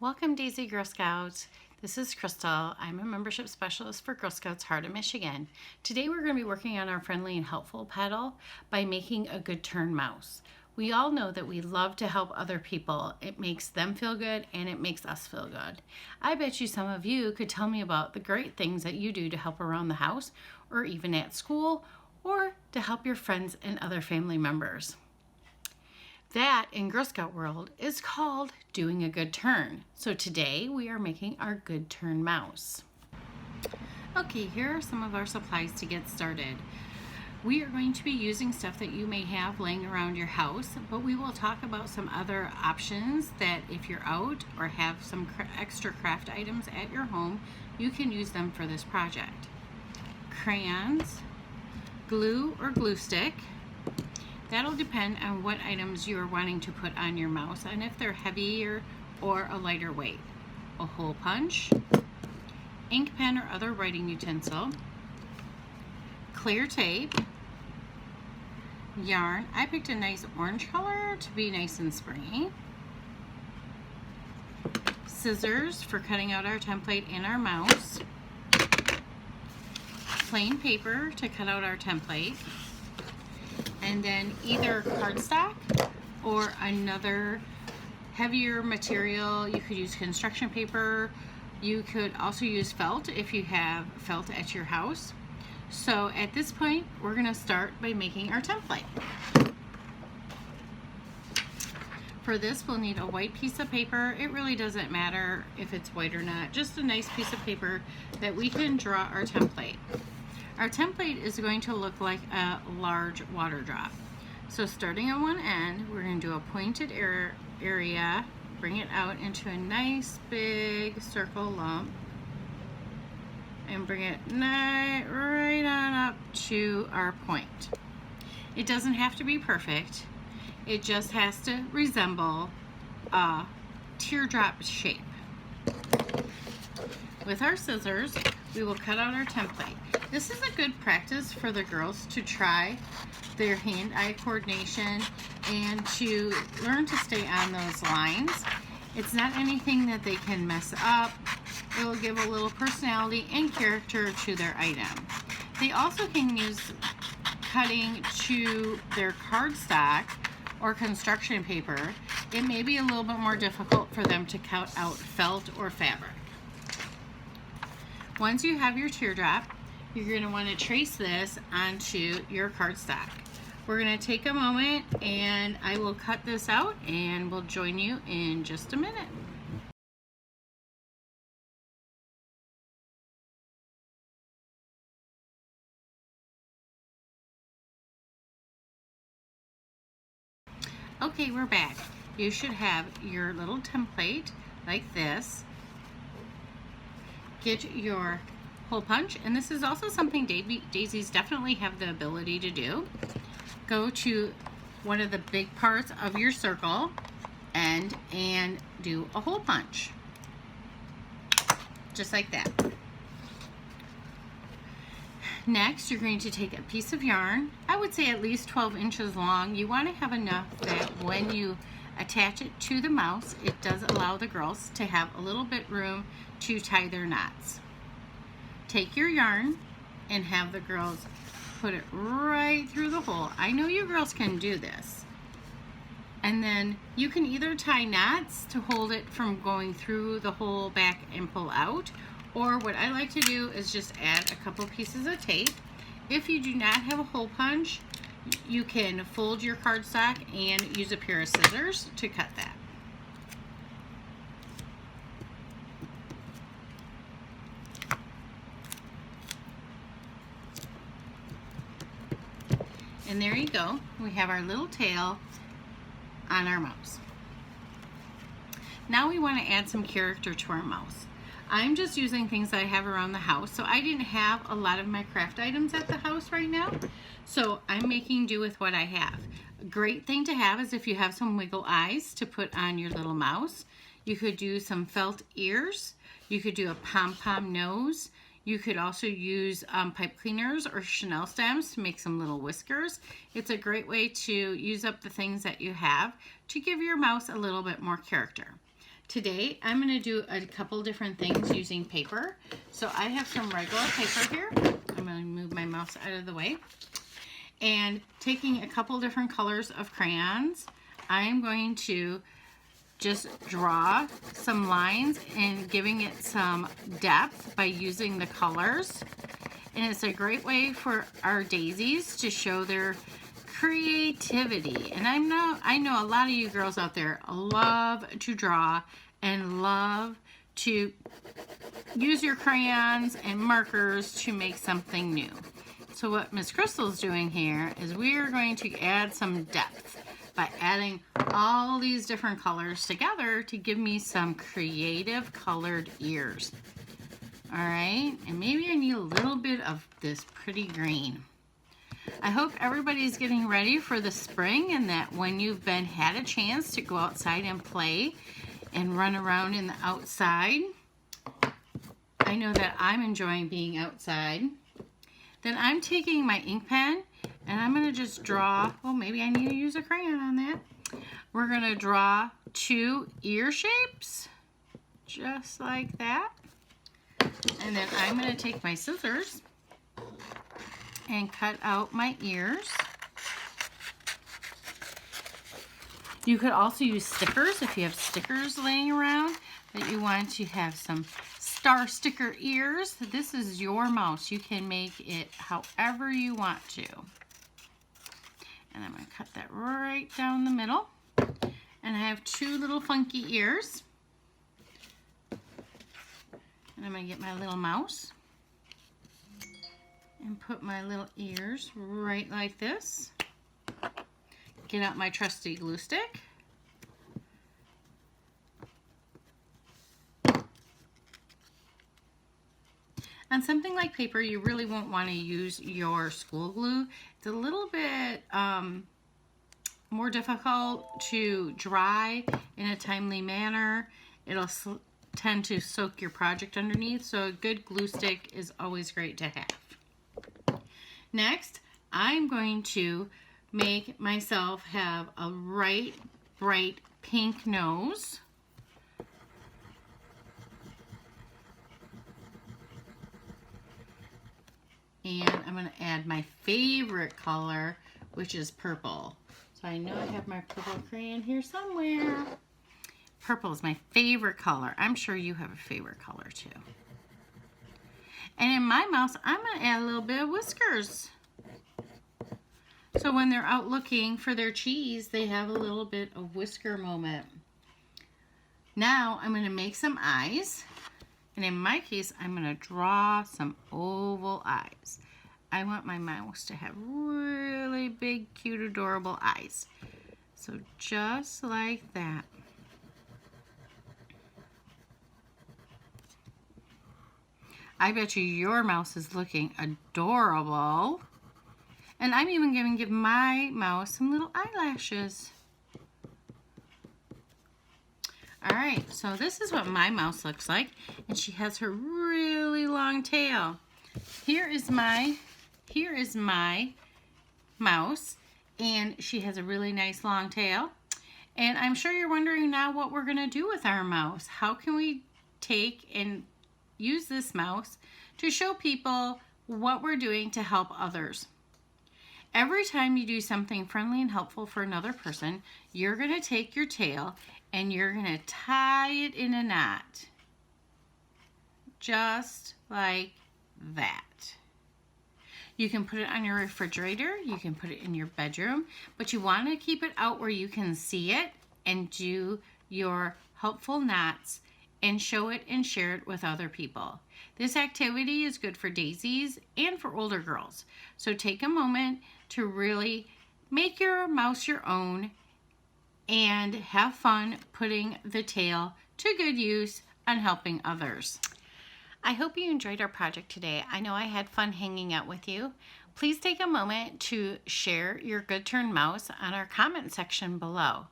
Welcome, Daisy Girl Scouts. This is Crystal. I'm a membership specialist for Girl Scouts Heart of Michigan. Today we're going to be working on our friendly and helpful petal by making a good turn mouse. We all know that we love to help other people. It makes them feel good and it makes us feel good. I bet you some of you could tell me about the great things that you do to help around the house or even at school or to help your friends and other family members. That, in Girl Scout world, is called doing a good turn. So today we are making our good turn mouse. Okay, here are some of our supplies to get started. We are going to be using stuff that you may have laying around your house, but we will talk about some other options that if you're out or have some extra craft items at your home, you can use them for this project. Crayons, glue or glue stick. That'll depend on what items you are wanting to put on your mouse and if they're heavier or a lighter weight. A hole punch, ink pen or other writing utensil, clear tape, yarn. I picked a nice orange color to be nice and springy, scissors for cutting out our template and our mouse, plain paper to cut out our template, and then either cardstock or another heavier material. You could use construction paper. You could also use felt if you have felt at your house. So at this point, we're going to start by making our template. For this, we'll need a white piece of paper. It really doesn't matter if it's white or not, just a nice piece of paper that we can draw our template. Our template is going to look like a large water drop. So starting on one end, we're going to do a pointed area, bring it out into a nice big circle lump, and bring it right on up to our point. It doesn't have to be perfect. It just has to resemble a teardrop shape. With our scissors, we will cut out our template. This is a good practice for the girls to try their hand-eye coordination and to learn to stay on those lines. It's not anything that they can mess up. It will give a little personality and character to their item. They also can use cutting to their cardstock or construction paper. It may be a little bit more difficult for them to cut out felt or fabric. Once you have your teardrop, you're going to want to trace this onto your cardstock. We're going to take a moment and I will cut this out and we'll join you in just a minute. Okay, we're back. You should have your little template like this. Get your hole punch, and this is also something daisies definitely have the ability to do. Go to one of the big parts of your circle and do a hole punch. Just like that. Next, you're going to take a piece of yarn. I would say at least 12 inches long. You want to have enough that when you attach it to the mouse, it does allow the girls to have a little bit room to tie their knots. Take your yarn and have the girls put it right through the hole. I know you girls can do this. And then you can either tie knots to hold it from going through the hole back and pull out, or what I like to do is just add a couple pieces of tape. If you do not have a hole punch, you can fold your cardstock and use a pair of scissors to cut that. And there you go. We have our little tail on our mouse. Now we want to add some character to our mouse. I'm just using things that I have around the house. So I didn't have a lot of my craft items at the house right now. So I'm making do with what I have. A great thing to have is if you have some wiggle eyes to put on your little mouse. You could do some felt ears. You could do a pom-pom nose. You could also use pipe cleaners or Chanel stems to make some little whiskers. It's a great way to use up the things that you have to give your mouse a little bit more character. Today, I'm going to do a couple different things using paper. So I have some regular paper here. I'm going to move my mouse out of the way. And taking a couple different colors of crayons, I'm going to just draw some lines and giving it some depth by using the colors. And it's a great way for our daisies to show their creativity. And I know a lot of you girls out there love to draw and love to use your crayons and markers to make something new. So what Miss Crystal's doing here is we're going to add some depth by adding all these different colors together to give me some creative colored ears. All right, and maybe I need a little bit of this pretty green. I hope everybody's getting ready for the spring and that when you've had a chance to go outside and play and run around in the outside. I know that I'm enjoying being outside. Then I'm taking my ink pen and I'm going to just draw, well, maybe I need to use a crayon on that. We're going to draw 2 ear shapes, just like that. And then I'm going to take my scissors and cut out my ears. You could also use stickers if you have stickers laying around that you want to have some star sticker ears. This is your mouse. You can make it however you want to. And I'm going to cut that right down the middle. And I have 2 little funky ears. And I'm going to get my little mouse and put my little ears right like this. Get out my trusty glue stick. On something like paper, you really won't want to use your school glue. It's a little bit more difficult to dry in a timely manner. It'll tend to soak your project underneath, so a good glue stick is always great to have. Next, I'm going to make myself have a bright pink nose. And I'm going to add my favorite color, which is purple. So I know I have my purple crayon here somewhere. Purple is my favorite color. I'm sure you have a favorite color too. And in my mouse, I'm going to add a little bit of whiskers. So when they're out looking for their cheese, they have a little bit of whisker moment. Now I'm going to make some eyes. And in my case, I'm going to draw some oval eyes. I want my mouse to have really big, cute, adorable eyes. So just like that. I bet you your mouse is looking adorable. And I'm even going to give my mouse some little eyelashes. All right, so this is what my mouse looks like. And she has her really long tail. Here is my mouse. And she has a really nice long tail. And I'm sure you're wondering now what we're going to do with our mouse. How can we take and use this mouse to show people what we're doing to help others? Every time you do something friendly and helpful for another person, you're going to take your tail and you're going to tie it in a knot. Just like that. You can put it on your refrigerator, you can put it in your bedroom, but you want to keep it out where you can see it and do your helpful knots and show it and share it with other people. This activity is good for daisies and for older girls. So take a moment to really make your mouse your own and have fun putting the tail to good use on helping others. I hope you enjoyed our project today. I know I had fun hanging out with you. Please take a moment to share your Good Turn Mouse on our comment section below.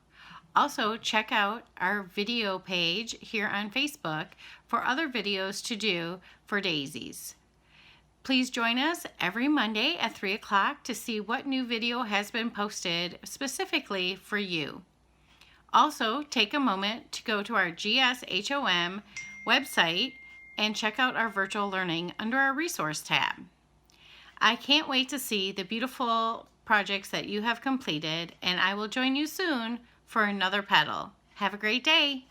Also, check out our video page here on Facebook for other videos to do for daisies. Please join us every Monday at 3 o'clock to see what new video has been posted specifically for you. Also, take a moment to go to our gshom website and check out our virtual learning under our resource tab. I can't wait to see the beautiful projects that you have completed, and I will join you soon for another petal. Have a great day.